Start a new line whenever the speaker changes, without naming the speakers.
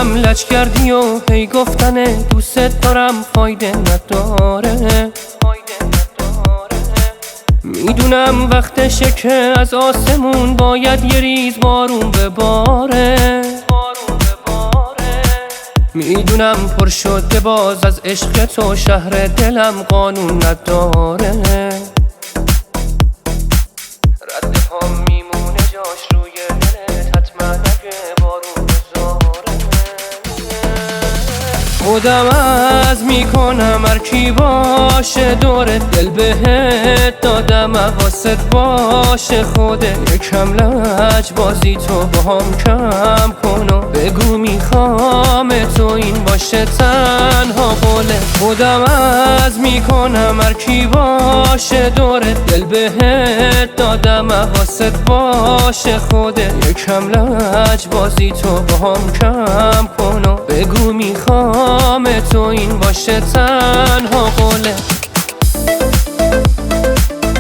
میدونم لج کردی و هی گفتن دوست دارم فایده نداره. میدونم وقتشه که از آسمون باید یه ریز بارون بباره. میدونم پر شده باز از عشق تو، شهر دلم قانون نداره. رد پام میمونه جاش روی دلت، حتما اگه بارون بزاره. خودم از میکنم هر کی باشه دور دل بهت دادم، حواست باشه خوده یکم لج بازی تو با هم کم کن و بگو میخوام تو این باشه تنها قوله. خودم از میکنم هر کی باشه دور دل بهت دادم، حواست باشه خوده یکم لج بازی تو با هم کم کن و بگو میخوام تو این باشه تنها قوله.